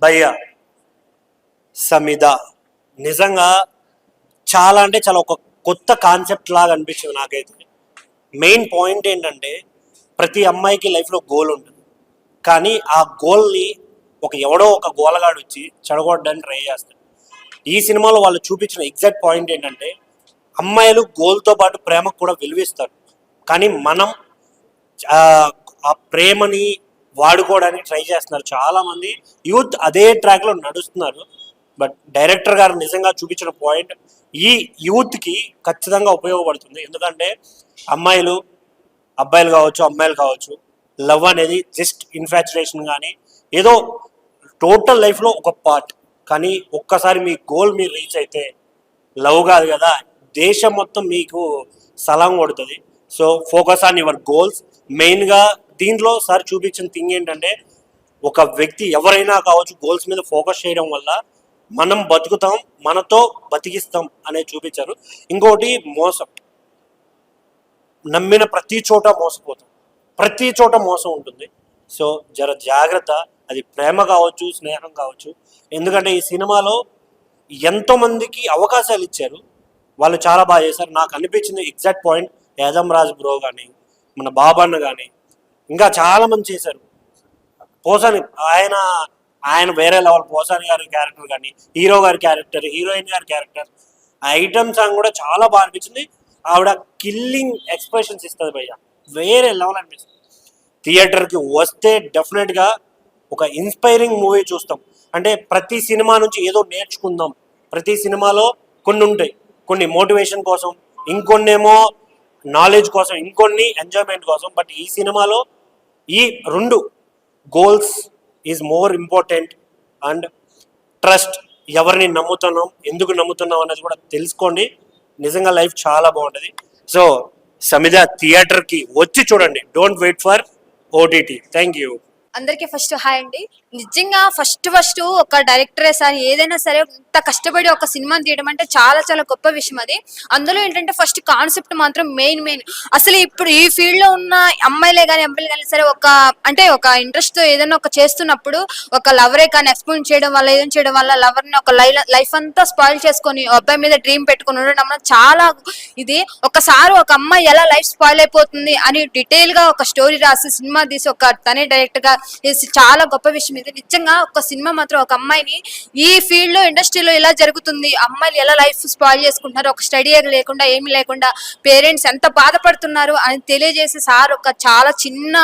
భయ్య సమిద నిజంగా చాలా అంటే చాలా ఒక కొత్త కాన్సెప్ట్ లాగా అనిపించింది నాకైతే. మెయిన్ పాయింట్ ఏంటంటే ప్రతి అమ్మాయికి లైఫ్లో గోల్ ఉంటుంది, కానీ ఆ గోల్ని ఎవడో ఒక గోలగాడు వచ్చి చెడగొట్టడానికి ట్రై చేస్తాడు. ఈ సినిమాలో వాళ్ళు చూపించిన ఎగ్జాక్ట్ పాయింట్ ఏంటంటే అమ్మాయిలు గోల్తో పాటు ప్రేమకు కూడా విలువిస్తారు, కానీ మనం ఆ ప్రేమని వాడుకోవడానికి ట్రై చేస్తున్నారు. చాలామంది యూత్ అదే ట్రాక్లో నడుస్తున్నారు. బట్ డైరెక్టర్ గారు నిజంగా చూపించిన పాయింట్ ఈ యూత్కి ఖచ్చితంగా ఉపయోగపడుతుంది. ఎందుకంటే అబ్బాయిలు కావచ్చు, అమ్మాయిలు కావచ్చు, లవ్ అనేది జస్ట్ ఇన్ఫాచురేషన్ కానీ ఏదో టోటల్ లైఫ్లో ఒక పార్ట్. కానీ ఒక్కసారి మీ గోల్ మీరు రీచ్ అయితే లవ్ కాదు కదా, దేశం మొత్తం మీకు సలాం కొడుతుంది. So focus on your goals. మెయిన్గా దీంట్లో సార్ చూపించిన థింగ్ ఏంటంటే ఒక వ్యక్తి ఎవరైనా కావచ్చు గోల్స్ మీద ఫోకస్ చేయడం వల్ల మనం బతుకుతాం, మనతో బతికిస్తాం అనేది చూపించారు. ఇంకోటి మోసం, నమ్మిన ప్రతి చోట మోసపోతాం, ప్రతి చోట మోసం ఉంటుంది. సో జర జాగ్రత్త, అది ప్రేమ కావచ్చు, స్నేహం కావచ్చు. ఎందుకంటే ఈ సినిమాలో ఎంతోమందికి అవకాశాలు ఇచ్చారు, వాళ్ళు చాలా బాగా చేశారు. నాకు అనిపించింది ఎగ్జాక్ట్ పాయింట్ యాదమ్ రాజ్ బ్రో కానీ, మన బాబన్న కానీ, ఇంకా చాలామంది చేశారు. పోసాని ఆయన వేరే లెవెల్. పోసాని గారి క్యారెక్టర్ కానీ, హీరో గారి క్యారెక్టర్, హీరోయిన్ గారి క్యారెక్టర్, ఆ ఐటమ్ సాంగ్ కూడా చాలా బాగా అనిపించింది. ఆవిడ కిల్లింగ్ ఎక్స్ప్రెషన్స్ ఇస్తుంది భయ్య, వేరే లెవెల్ అనిపిస్తుంది. థియేటర్కి వస్తే డెఫినెట్గా ఒక ఇన్స్పైరింగ్ మూవీ చూస్తాం. అంటే ప్రతి సినిమా నుంచి ఏదో నేర్చుకుందాం. ప్రతి సినిమాలో కొన్ని ఉంటాయి, కొన్ని మోటివేషన్ కోసం, ఇంకొన్నేమో నాలెడ్జ్ కోసం, ఇంకొన్ని ఎంజాయ్మెంట్ కోసం. బట్ ఈ సినిమాలో ఈ రెండు goals is more important. And trust, ఎవరిని నమ్ముతున్నాం, ఎందుకు నమ్ముతున్నాం అనేది కూడా తెలుసుకోండి. నిజంగా లైఫ్ చాలా బాగుంటుంది. సో సమిద థియేటర్కి వచ్చి చూడండి, don't wait for OTT. Thank you. అందరికీ ఫస్ట్ హాయ్ అండి. నిజంగా ఫస్ట్ ఒక డైరెక్టరే సార్ ఏదైనా సరే ఇంత కష్టపడి ఒక సినిమాని తీయడం అంటే చాలా చాలా గొప్ప విషయం అది. అందులో ఏంటంటే ఫస్ట్ కాన్సెప్ట్ మాత్రం మెయిన్. అసలు ఇప్పుడు ఈ ఫీల్డ్ లో ఉన్న అమ్మాయిలే కానీ అబ్బాయిలు కానీ సరే ఒక ఇంట్రెస్ట్ తో ఏదైనా ఒక చేస్తున్నప్పుడు ఒక లవరే కానీ ఎక్స్ప్లెయిన్ చేయడం వల్ల ఏదైనా చేయడం వల్ల లవర్ని ఒక లైఫ్ అంతా స్పాయిల్ చేసుకొని అబ్బాయి మీద డ్రీమ్ పెట్టుకుని ఉండడం వల్ల చాలా ఇది. ఒకసారి ఒక అమ్మాయి ఎలా లైఫ్ స్పాయిల్ అయిపోతుంది అని డీటెయిల్ గా ఒక స్టోరీ రాసి సినిమా తీసి తనే డైరెక్టర్ గా చాలా గొప్ప విషయం ఇది. నిజంగా ఒక సినిమా మాత్రం ఒక అమ్మాయిని ఈ ఫీల్డ్ లో ఇండస్ట్రీలో ఇలా జరుగుతుంది, అమ్మాయిలు ఎలా లైఫ్ స్పాయిల్ చేసుకుంటున్నారు, ఒక స్టడీ లేకుండా ఏమీ లేకుండా పేరెంట్స్ ఎంత బాధపడుతున్నారు అని తెలియజేసి సార్ ఒక చాలా చిన్న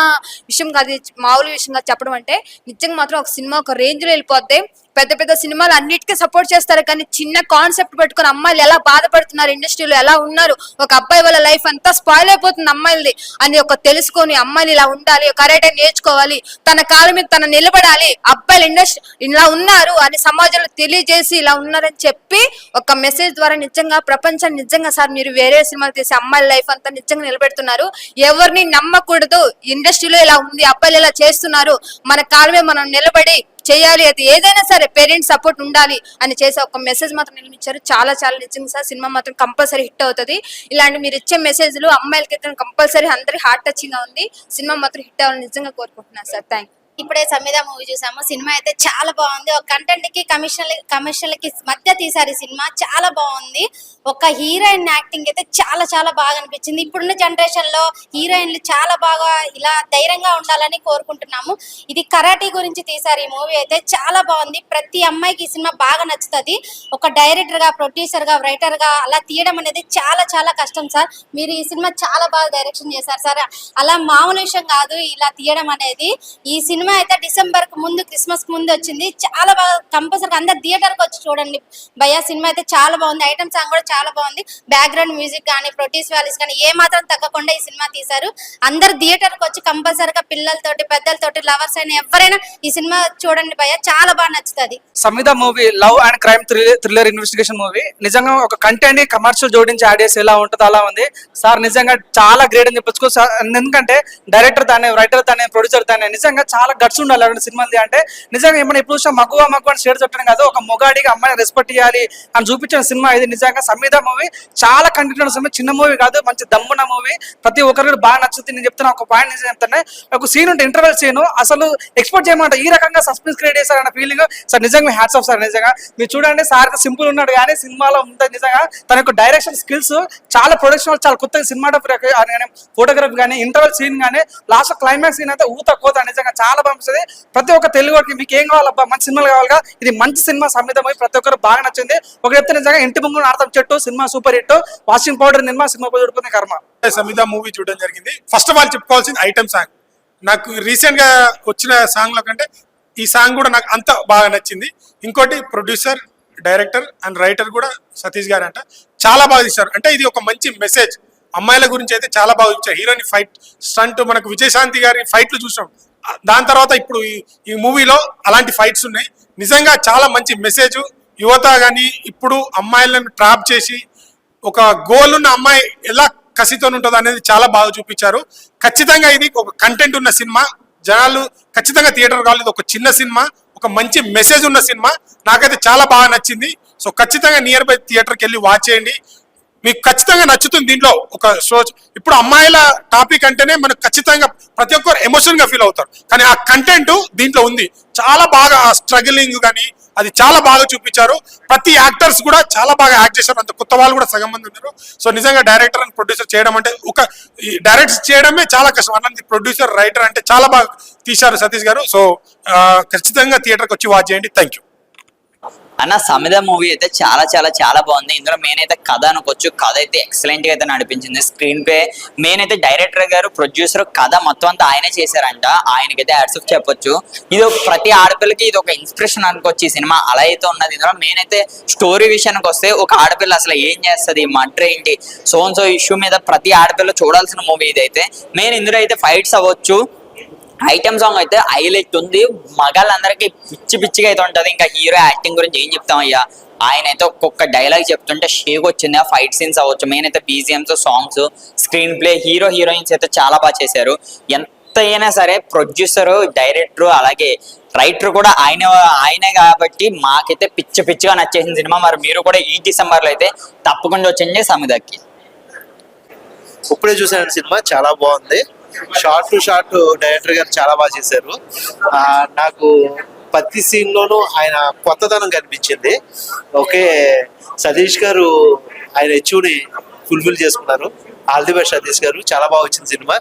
విషయం కాదు, మామూలు విషయంగా చెప్పడం అంటే నిజంగా మాత్రం ఒక సినిమా ఒక రేంజ్ లో వెళ్ళిపోతే. పెద్ద సినిమాలు అన్నిటికీ సపోర్ట్ చేస్తారు, కానీ చిన్న కాన్సెప్ట్ పెట్టుకుని అమ్మాయిలు ఎలా బాధపడుతున్నారు, ఇండస్ట్రీలో ఎలా ఉన్నారు, ఒక అబ్బాయి వల్ల లైఫ్ అంతా స్పాయిల్ అయిపోతుంది అమ్మాయిలది అని తెలుసుకొని అమ్మాయిలు ఇలా ఉండాలి, కరాటే నేర్చుకోవాలి, తన కాళ్ళ మీద తన నిలబడాలి, అబ్బాయిలు ఇండస్ట్రీ ఇలా ఉన్నారు అని సమాజంలో తెలియజేసి ఇలా ఉన్నారని చెప్పి ఒక మెసేజ్ ద్వారా నిజంగా ప్రపంచాన్ని నిజంగా సార్ మీరు వేరే సినిమాలు తీసి అమ్మాయిల లైఫ్ అంతా నిజంగా నిలబెడుతున్నారు. ఎవరిని నమ్మకూడదు, ఇండస్ట్రీలో ఇలా ఉంది, అబ్బాయిలు ఇలా చేస్తున్నారు, మన కాళ్ళ మీద మనం నిలబడి చేయాలి, అది ఏదైనా సరే పేరెంట్స్ సపోర్ట్ ఉండాలి అని చేసే ఒక మెసేజ్ మాత్రం నిర్మించారు. చాలా చాలా నిజంగా సార్ సినిమా మాత్రం కంపల్సరీ హిట్ అవుతుంది. ఇలాంటి మీరు ఇచ్చే మెసేజ్లు అమ్మాయిలకి కంపల్సరీ అందరికి హార్ట్ టచింగ్ గా ఉంది. సినిమా మాత్రం హిట్ అవ్వాలని నిజంగా కోరుకుంటున్నాను సార్. Thank you. ఇప్పుడే సమిద మూవీ చూసాము. సినిమా అయితే చాలా బాగుంది. ఒక కంటెంట్ కి కమర్షియల్కి మధ్య తీసారు ఈ సినిమా, చాలా బాగుంది. ఒక హీరోయిన్ యాక్టింగ్ అయితే చాలా చాలా బాగా అనిపించింది. ఇప్పుడున్న జనరేషన్ లో హీరోయిన్లు చాలా బాగా ఇలా ధైర్యంగా ఉండాలని కోరుకుంటున్నాము. ఇది కరాటీ గురించి తీసారు ఈ మూవీ అయితే చాలా బాగుంది. ప్రతి అమ్మాయికి ఈ సినిమా బాగా నచ్చుతుంది. ఒక డైరెక్టర్ గా, ప్రొడ్యూసర్ గా, రైటర్ గా అలా తీయడం అనేది చాలా చాలా కష్టం సార్. మీరు ఈ సినిమా చాలా బాగా డైరెక్షన్ చేశారు సార్. అలా మామూలు విషయం కాదు ఇలా తీయడం అనేది. ఈ సినిమా అయితే డిసెంబర్ కు ముందు, క్రిస్మస్ కు ముందు వచ్చింది. చాలా బాగా, కంపల్సరీ అందరు థియేటర్ కి వచ్చి చూడండి భయ్య. సినిమా అయితే చాలా బాగుంది. ఐటమ్ సాంగ్ కూడా చాలా బాగుంది. బ్యాక్గ్రౌండ్ మ్యూజిక్ కానీ, ప్రొడ్యూస్ వాల్యూస్ కానీ ఏ మాత్రం తగ్గకుండా ఈ సినిమా తీశారు. అందరు థియేటర్ కి వచ్చి కంపల్సరీగా పిల్లలతోటి, పెద్దలతోటి, లవర్స్ అయినా ఎవరైనా ఈ సినిమా చూడండి భయ్య, చాలా బాగా నచ్చుతుంది. Samitha movie love and crime thriller investigation movie. నిజంగా ఒక కంటెంట్ కమర్షియల్ జోడించి యాడ్ చేసి ఎలా ఉంటుందో అలా ఉంది సార్. నిజంగా చాలా గ్రేట్ అని చెప్పొచ్చు. ఎందుకంటే డైరెక్టర్ తానే, రైటర్ తానే, ప్రొడ్యూసర్ తానే నిజంగా చాలా చాలా గట్స్ ఉండాలి అలాంటి సినిమాలు అంటే. నిజంగా మనం ఇప్పుడు చూసాం మగువ అని షేర్ చెప్పడం కాదు, ఒక మొగాడికి అమ్మాయిని రెస్పెక్ట్ చేయాలి అని చూపించిన సినిమా ఇది. నిజంగా సంహిత మూవీ చాలా కంటెంట్ ఉన్న సినిమా, చిన్న మూవీ కాదు, మంచి దమ్మున్న మూవీ, ప్రతి ఒక్కరికి బాగా నచ్చుతుంది. నేను చెప్తున్నా ఒక పాయింట్ నిజం చెప్తానే, ఒక సీన్ ఉంటే ఇంటర్వెల్ సీన్ అసలు ఎక్స్పెక్ట్ చేయమంట ఈ రకంగా సస్పెన్స్ క్రియేట్ చేశారన్న ఫీలింగ్ సార్. నిజంగా హ్యాట్స్ ఆఫ్ సార్. నిజంగా మీరు చూడండి సార్ సింపుల్ ఉన్నాడు కానీ సినిమాలో ఉంటుంది నిజంగా తన యొక్క డైరెక్షన్ స్కిల్స్, చాలా ప్రొడక్షన్ చాలా కొత్తగా సినిమాటోగ్రఫీ కానీ ఫోటోగ్రఫీ కానీ ఇంటర్వెల్ సీన్ కానీ లాస్ట్ క్లైమాక్స్ సీన్ అయితే ఊత కోత నిజంగా చాలా బాగుంటుంది. ప్రతి ఒక్క తెలుగు వాడికి మీకు ఏం కావాలబ్బా మంచి సినిమాలు కావాలిగా, ఇది మంచి సినిమా సంహితమై ప్రతి ఒక్కరు బాగా నచ్చింది. ఒక చెప్తే నిజంగా ఇంటి ముందు అర్థం చెట్టు cinema super hit, washing powder Nirma cinema చూడుకునే కర్మ. సంహిత మూవీ చూడడం జరిగింది. ఫస్ట్ ఆఫ్ ఆల్ చెప్పుకోవాల్సింది ఐటమ్ సాంగ్. నాకు రీసెంట్ గా వచ్చిన సాంగ్ లో కంటే ఈ సాంగ్ కూడా నాకు అంత బాగా నచ్చింది. ఇంకోటి ప్రొడ్యూసర్, డైరెక్టర్ అండ్ రైటర్ కూడా సతీష్ గారు అంట చాలా బాగా తీశారు. అంటే ఇది ఒక మంచి మెసేజ్ అమ్మాయిల గురించి అయితే చాలా బాగా ఇచ్చారు. హీరోయిన్ ఫైట్ స్టంట్ మనకు విజయశాంతి గారి ఫైట్లు చూసాం, దాని తర్వాత ఇప్పుడు ఈ మూవీలో అలాంటి ఫైట్స్ ఉన్నాయి. నిజంగా చాలా మంచి మెసేజ్. యువత కానీ ఇప్పుడు అమ్మాయిలను ట్రాప్ చేసి ఒక గోల్ ఉన్న అమ్మాయి ఎలా కసితో ఉంటుంది అనేది చాలా బాగా చూపించారు. ఖచ్చితంగా ఇది ఒక కంటెంట్ ఉన్న సినిమా, జనాలు ఖచ్చితంగా థియేటర్ కావాలి. ఇది ఒక చిన్న సినిమా, ఒక మంచి మెసేజ్ ఉన్న సినిమా, నాకైతే చాలా బాగా నచ్చింది. సో ఖచ్చితంగా నియర్ బై థియేటర్కి వెళ్ళి వాచ్ చేయండి, మీకు ఖచ్చితంగా నచ్చుతుంది. దీంట్లో ఒక షో ఇప్పుడు అమ్మాయిల టాపిక్ అంటేనే మనకు ఖచ్చితంగా ప్రతి ఒక్కరు ఎమోషన్ గా ఫీల్ అవుతారు, కానీ ఆ కంటెంట్ దీంట్లో ఉంది. చాలా బాగా ఆ స్ట్రగులింగ్ కానీ అది చాలా బాగా చూపించారు. ప్రతి యాక్టర్స్ కూడా చాలా బాగా యాక్ట్ చేశారు, అంత కొత్త వాళ్ళు కూడా సగం మంది ఉన్నారు. సో నిజంగా డైరెక్టర్ అండ్ ప్రొడ్యూసర్ చేయడం అంటే ఒక డైరెక్ట్ చేయడమే చాలా కష్టం, అన్నది ప్రొడ్యూసర్ రైటర్ అంటే చాలా బాగా తీశారు సతీష్ గారు. సో ఖచ్చితంగా థియేటర్కి వచ్చి వాచ్ చేయండి. థ్యాంక్ యూ అన్న. సమిద మూవీ అయితే చాలా చాలా చాలా బాగుంది. ఇందులో మెయిన్ అయితే కథ అనుకోవచ్చు, కథ అయితే ఎక్సలెంట్ గా అయితే నడిపించింది. స్క్రీన్ ప్లే మెయిన్ అయితే డైరెక్టర్ గారు, ప్రొడ్యూసర్, కథ మొత్తం అంతా ఆయనే చేశారంట. ఆయనకైతే హ్యాట్స్ ఆఫ్ చెప్పొచ్చు. ఇది ప్రతి ఆడపిల్లకి ఇది ఒక ఇన్స్పిరేషన్ అనుకోవచ్చు ఈ సినిమా, అలా అయితే ఉన్నది. ఇందులో మెయిన్ అయితే స్టోరీ విషయానికి వస్తే ఒక ఆడపిల్ల అసలు ఏం చేస్తుంది, మర్డర్ ఏంటి, సో ఇష్యూ మీద ప్రతి ఆడపిల్ల చూడాల్సిన మూవీ ఇదైతే. మెయిన్ ఇందులో అయితే ఫైట్స్ అవ్వచ్చు, ఐటమ్ సాంగ్ అయితే హైలైట్ ఉంది. మగాళ్ళందరికీ పిచ్చి పిచ్చిగా అయితే ఉంటది. ఇంకా హీరో యాక్టింగ్ గురించి ఏం చెప్తాం అయ్యా, ఆయన అయితే ఒక్కొక్క డైలాగ్ చెప్తుంటే షేక్ వచ్చింది. ఆ ఫైట్ సీన్స్ అవ్వచ్చు, మెయిన్ అయితే BGMs, songs, screen play, heroines అయితే చాలా బాగా చేశారు. ఎంత అయినా సరే ప్రొడ్యూసర్, డైరెక్టర్ అలాగే రైటర్ కూడా ఆయనే కాబట్టి మాకైతే పిచ్చిగా నచ్చేసిన సినిమా. మరి మీరు కూడా ఈ డిసెంబర్ లో అయితే తప్పకుండా వచ్చింది సమిధకి. ఇప్పుడే చూసాను సినిమా, చాలా బాగుంది. షార్ట్ టు షార్ట్ డైరెక్టర్ గారు చాలా బాగా చేశారు. నాకు ప్రతి సీన్ లోనూ ఆయన కొత్తదనం కనిపించింది. ఓకే, సతీష్ గారు ఆయన అచీవ్ని ఫుల్ఫిల్ చేసుకున్నారు. ఆల్ ది బెస్ట్ సతీష్ గారు, చాలా బాగా వచ్చింది సినిమా.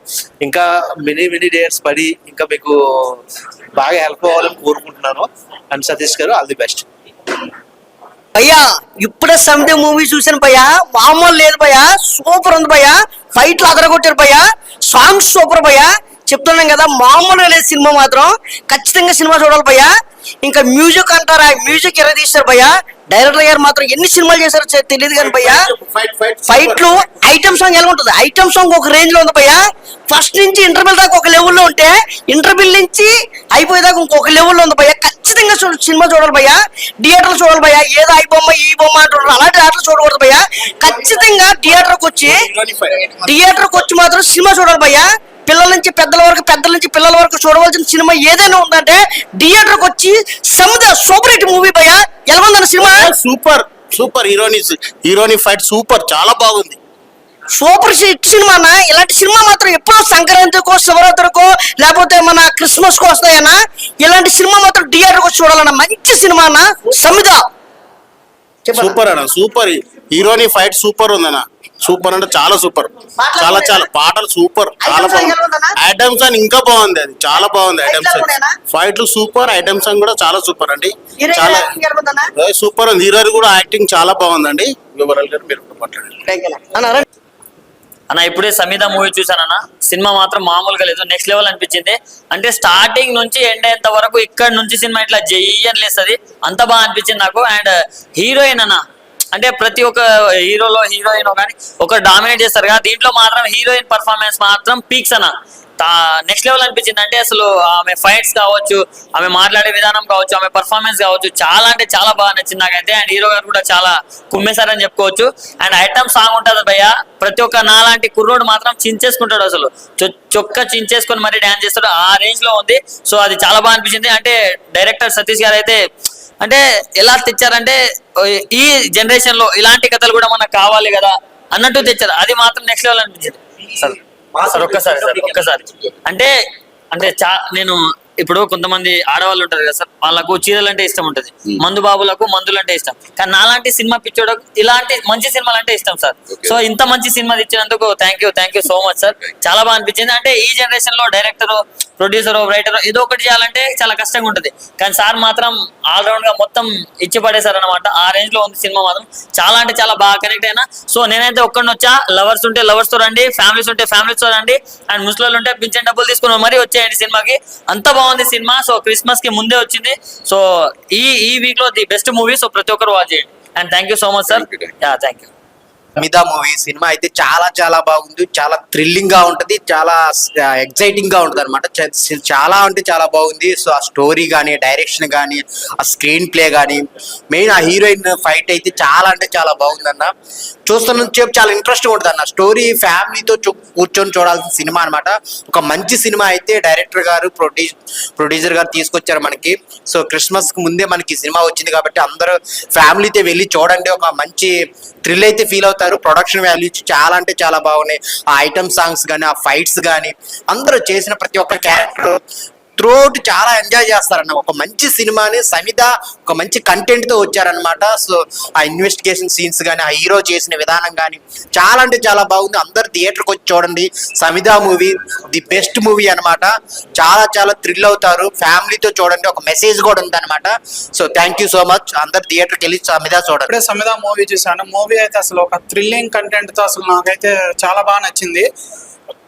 ఇంకా మెనీ డేట్స్ పడి ఇంకా మీకు బాగా హెల్ప్ అవ్వాలని కోరుకుంటున్నాను. అండ్ సతీష్ గారు ఆల్ ది బెస్ట్. భయ్యా ఇప్పుడే సమితి మూవీ చూసాను భయ్యా, మామూలు లేదు భయ్యా, సూపర్ ఉంది భయ్యా. ఫైట్లు అదరగొట్టారు భయ్యా, సాంగ్స్ సూపర్ భయ్యా. చెప్తున్నాం కదా మామూలుగా లేదు సినిమా మాత్రం. ఖచ్చితంగా సినిమా చూడాలి భయ్యా. ఇంకా మ్యూజిక్ అంటారా, మ్యూజిక్ ఎర తీస్తారు భయ్యా. డైరెక్టర్ గారు మాత్రం ఎన్ని సినిమాలు చేశారో తెలియదు కానీ భయ్యా, ఫైట్లు ఐటమ్ సాంగ్ ఎలా ఉంటుంది, ఐటమ్ సాంగ్ ఒక రేంజ్ లో ఉంది భయ్యా. ఫస్ట్ నుంచి ఇంటర్వెల్ దాకా ఒక లెవెల్లో ఉంటే ఇంటర్వెల్ నుంచి అయిపోయేదాకా ఇంకొక లెవెల్లో ఉంది భయ్యా. ఖచ్చితంగా సినిమా చూడాలి భయ్యా, థియేటర్లు చూడాలి భయ్యా. ఏదో ఐ బొమ్మ ఈ బొమ్మ అంటున్నారు, అలాంటి ఆటలు చూడకూడదు భయ్యా. ఖచ్చితంగా థియేటర్కి వచ్చి మాత్రం సినిమా చూడాలి భయ్యా. పిల్లల నుంచి పెద్దల వరకు, పెద్దల నుంచి పిల్లల వరకు చూడవలసిన సినిమా ఏదైనా ఉందంటే థియేటర్కి వచ్చి సమిధ సూపర్ హిట్ మూవీ భయ్యా. ఎలా ఉందన్న సినిమా? సూపర్ హీరోని ఫైట్ సూపర్, చాలా బాగుంది. సూపర్ హిట్ సినిమా అన్న. ఇలాంటి సినిమా మాత్రం ఎప్పుడో సంక్రాంతికో, శివరాత్రికో, లేకపోతే మన క్రిస్మస్ కో వస్తాయన్నా. ఇలాంటి సినిమా మాత్రం థియేటర్కి వచ్చి చూడాలన్న. మంచి సినిమా అన్న సమిధ. సూపర్ అన్న, సూపర్ హీరోని ఫైట్ సూపర్ ఉందన్న. సూపర్ అంటే చాలా సూపర్, చాలా పాటలు సూపర్, చాలా బాగుంది. ఐటమ్ సాంగ్ ఇంకా బాగుంది, అది చాలా బాగుంది. ఐటమ్ సాంగ్ ఫైట్లు సూపర్, ఐటమ్ సాంగ్ కూడా చాలా సూపర్ అండి, చాలా సూపర్ ఉంది. హీరో కూడా యాక్టింగ్ చాలా బాగుందండి. వివరాలు గారు మీరు మాట్లాడండి అన్న. ఇప్పుడే సమిధ మూవీ చూసానన్న, సినిమా మాత్రం మామూలుగా లేదు, నెక్స్ట్ లెవెల్ అనిపించింది. అంటే స్టార్టింగ్ నుంచి ఎండ్ అయ్యేంత వరకు ఇక్కడ నుంచి సినిమా ఇట్లా జయ్యని లేస్తుంది, అంత బాగా అనిపించింది నాకు. అండ్ హీరోయిన్ అన్న, అంటే ప్రతి ఒక్క హీరోలో హీరోయిన్ కానీ ఒక డామినేట్ చేస్తారు కదా, దీంట్లో మాత్రం హీరోయిన్ పర్ఫార్మెన్స్ మాత్రం పీక్స్ అన్న. నెక్స్ట్ లెవెల్ అనిపించింది. అంటే అసలు ఆమె ఫైట్స్ కావచ్చు, ఆమె మాట్లాడే విధానం కావచ్చు, ఆమె పర్ఫార్మెన్స్ కావచ్చు, చాలా అంటే చాలా బాగా నచ్చింది నాకైతే. అండ్ హీరో గారు కూడా చాలా కుమ్మేశారని చెప్పుకోవచ్చు. అండ్ ఐటమ్ సాంగ్ ఉంటుంది భయ్య, ప్రతి ఒక్క నాలాంటి కుర్రోడు మాత్రం చించేసుకుంటాడు, అసలు చొక్క చించేసుకొని మరీ డాన్స్ చేస్తాడు, ఆ రేంజ్ లో ఉంది. సో అది చాలా బాగా అనిపించింది. అంటే డైరెక్టర్ సతీష్ గారు అయితే అంటే ఎలా తెచ్చారంటే ఈ జనరేషన్ లో ఇలాంటి కథలు కూడా మనకు కావాలి కదా అన్నట్టు తెచ్చారు. అది మాత్రం నెక్స్ట్ లెవెల్ అనిపించింది. సార్ ఒక్కసారి అంటే నేను ఇప్పుడు కొంతమంది ఆడవాళ్ళు ఉంటారు కదా సార్, వాళ్ళకు చీరలు అంటే ఇష్టం ఉంటుంది, మందు బాబులకు మందులు అంటే ఇష్టం. కానీ నాలాంటి సినిమా పిచ్చోడకు ఇలాంటి మంచి సినిమాలు అంటే ఇష్టం సార్. సో ఇంత మంచి సినిమా ఇచ్చినందుకు thank you so much sir. చాలా బాగా అనిపించింది. అంటే ఈ జనరేషన్ లో డైరెక్టర్, ప్రొడ్యూసర్, రైటర్ ఏదో ఒకటి చేయాలంటే చాలా కష్టంగా ఉంటుంది. కానీ సార్ మాత్రం ఆల్రౌండ్ గా మొత్తం ఇచ్చి పడేశారు అనమాట. ఆ రేంజ్ లో ఉంది సినిమా మాత్రం. చాలా అంటే చాలా బాగా కనెక్ట్ అయినా. సో నేనైతే ఒక్కడిని వచ్చా, లవర్స్ ఉంటే లవర్స్ తో రండి, ఫ్యామిలీస్ ఉంటే ఫ్యామిలీస్ తో రండి, అండ్ ముస్లింలు ఉంటే పింఛన్ డబ్బులు తీసుకుని మరీ వచ్చేయండి సినిమాకి. అంత బాగుంది సినిమా. సో క్రిస్మస్ కి ముందే వచ్చింది. సో ఈ వీక్ లో ది బెస్ట్ మూవీ. సో ప్రతి ఒక్కరు వాచ్ చేయండి. And thank you so much sir. Thank you. Samida movie cinema అయితే చాలా చాలా బాగుంది. చాలా థ్రిల్లింగ్ గా ఉంటది, చాలా ఎక్సైటింగ్ గా ఉంటది అనమాట. చాలా అంటే చాలా బాగుంది. సో ఆ స్టోరీ కానీ, డైరెక్షన్ కానీ, ఆ స్క్రీన్ ప్లే కానీ, మెయిన్ ఆ హీరోయిన్ ఫైట్ అయితే చాలా అంటే చాలా బాగుందన్న. చూస్తున్న సేపు చాలా ఇంట్రెస్టింగ్ ఉంటుంది అన్న. స్టోరీ ఫ్యామిలీతో కూర్చొని చూడాల్సిన సినిమా అనమాట. ఒక మంచి సినిమా అయితే డైరెక్టర్ గారు, ప్రొడ్యూసర్ గారు తీసుకొచ్చారు మనకి. సో క్రిస్మస్ కు ముందే మనకి సినిమా వచ్చింది కాబట్టి అందరూ ఫ్యామిలీతో వెళ్ళి చూడండి. ఒక మంచి థ్రిల్ అయితే ఫీల్ అవుతారు. ప్రొడక్షన్ వాల్యూస్ చాలా అంటే చాలా బాగున్నాయి. ఆ ఐటమ్ సాంగ్స్ కానీ, ఆ ఫైట్స్ కానీ, అందరూ చేసిన ప్రతి ఒక్క క్యారెక్టర్ త్రూఅవుట్ చాలా ఎంజాయ్ చేస్తారన్న. ఒక మంచి సినిమాని సమిత ఒక మంచి కంటెంట్ తో వచ్చారనమాట. సో ఆ ఇన్వెస్టిగేషన్ సీన్స్ కానీ, ఆ హీరో చేసిన విధానం కానీ చాలా అంటే చాలా బాగుంది. అందరు థియేటర్కి వచ్చి చూడండి. Samitha movie the best movie అనమాట. చాలా చాలా థ్రిల్ అవుతారు. ఫ్యామిలీతో చూడండి. ఒక మెసేజ్ కూడా ఉంది అనమాట. So thank you so much. అందరు థియేటర్కి వెళ్ళి సమిత చూడండి. ఇప్పుడే సమిత మూవీ చూసాను. మూవీ అయితే అసలు ఒక థ్రిల్లింగ్ కంటెంట్ తో అసలు నాకైతే చాలా బాగా నచ్చింది.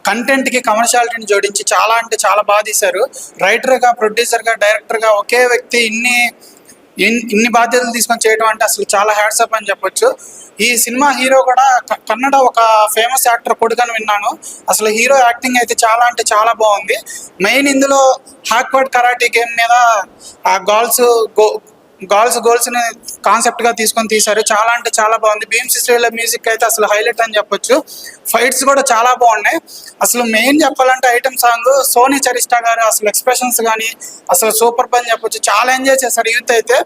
కంటెంట్ కి కమర్షియాలిటీని జోడించి చాలా అంటే చాలా బాగా తీశారు. రైటర్ గా, ప్రొడ్యూసర్ గా, డైరెక్టర్ గా ఒకే వ్యక్తి ఇన్ని బాధ్యతలు తీసుకొని చేయడం అంటే అసలు చాలా హ్యాట్సప్ అని చెప్పొచ్చు. ఈ సినిమా హీరో కూడా కన్నడ ఒక ఫేమస్ యాక్టర్ కొడుకని విన్నాను. అసలు హీరో యాక్టింగ్ అయితే చాలా అంటే చాలా బాగుంది. మెయిన్ ఇందులో హాక్వర్డ్ కరాటే గేమ్ మీద ఆ గోల్స్ ని కాన్సెప్ట్ గా తీసుకొని తీశారు. చాలా అంటే చాలా బాగుంది. భీమ్స్ స్టైల్ మ్యూజిక్ అయితే అసలు హైలైట్ అని చెప్పొచ్చు. ఫైట్స్ కూడా చాలా బాగున్నాయి. అసలు మెయిన్ చెప్పాలంటే ఐటమ్ సాంగ్ సోనీ చరిష్ఠా గారు అసలు ఎక్స్ప్రెషన్స్ కానీ అసలు సూపర్ అని చెప్పొచ్చు. చాలా ఎంజాయ్ చేశారు యూత్ అయితే.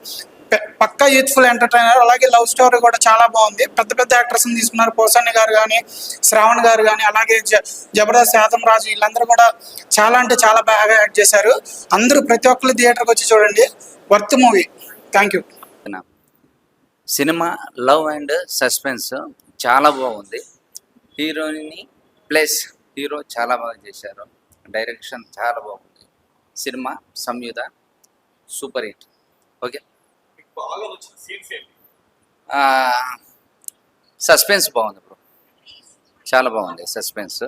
పక్కా యూత్ఫుల్ ఎంటర్టైనర్. అలాగే లవ్ స్టోరీ కూడా చాలా బాగుంది. పెద్ద పెద్ద యాక్టర్స్ తీసుకున్నారు. పోసన్ని గారు కానీ, శ్రావణ్ గారు కానీ, అలాగే జబర్దస్త్ యాదం రాజు, వీళ్ళందరూ కూడా చాలా అంటే చాలా బాగా యాక్ట్ చేశారు. అందరూ ప్రతి ఒక్కరు థియేటర్కి వచ్చి చూడండి. Worth movie. Thank you. Cinema love and suspense చాలా బాగుంది. హీరోయిన్ ప్లస్ హీరో చాలా బాగా చేశారు. డైరెక్షన్ చాలా బాగుంది. Cinema Samyuta super hit. Okay. Suspense బాగుంది బ్రో, చాలా బాగుంది సస్పెన్స్.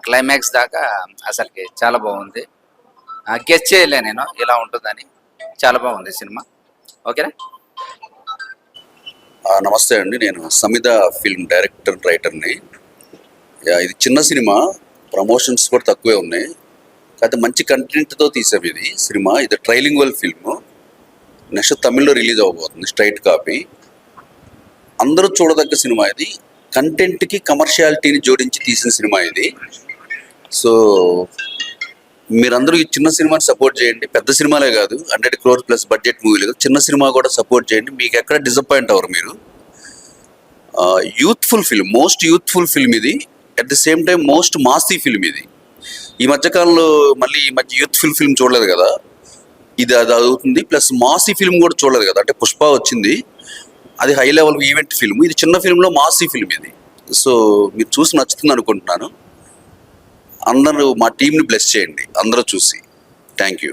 క్లైమాక్స్ దాకా అసలుకి చాలా బాగుంది. గెస్ చేయలే నేను ఇలా ఉంటుందని. చాలా బాగుంది సినిమా. ఓకేనా. నమస్తే అండి, నేను సమిత ఫిల్మ్ డైరెక్టర్, రైటర్ని. ఇది చిన్న సినిమా, ప్రమోషన్స్ కూడా తక్కువే ఉన్నాయి. కాకపోతే మంచి కంటెంట్తో తీసాం ఇది సినిమా. ఇది ట్రైలింగ్వల్ ఫిల్మ్. నెక్స్ట్ తమిళ్లో రిలీజ్ అవ్వబోతుంది, స్ట్రైట్ కాపీ. అందరూ చూడదగ్గ సినిమా ఇది. కంటెంట్కి కమర్షియాలిటీని జోడించి తీసిన సినిమా ఇది. సో మీరందరూ ఈ చిన్న సినిమాని సపోర్ట్ చేయండి. పెద్ద సినిమాలే కాదు, 100 crore ప్లస్ బడ్జెట్ మూవీలు కాదు, చిన్న సినిమా కూడా సపోర్ట్ చేయండి. మీకు ఎక్కడ డిసప్పాయింట్ అవ్వరు మీరు. Youthful film, most youthful film ఇది. At the same time most massy film ఇది. ఈ మధ్యకాలంలో మళ్ళీ ఈ మధ్య యూత్ఫుల్ ఫిల్మ్ చూడలేదు కదా, ఇది అది అవుతుంది. ప్లస్ మాసీ ఫిల్మ్ కూడా చూడలేదు కదా, అంటే పుష్ప వచ్చింది, అది హై లెవెల్ ఈవెంట్ ఫిల్మ్. ఇది చిన్న ఫిల్మ్లో మాసీ ఫిల్మ్ ఇది. సో మీరు చూసి నచ్చుతుంది అనుకుంటున్నాను. అందరూ మా టీంని బ్లెస్ చేయండి అందరూ చూసి. Thank you.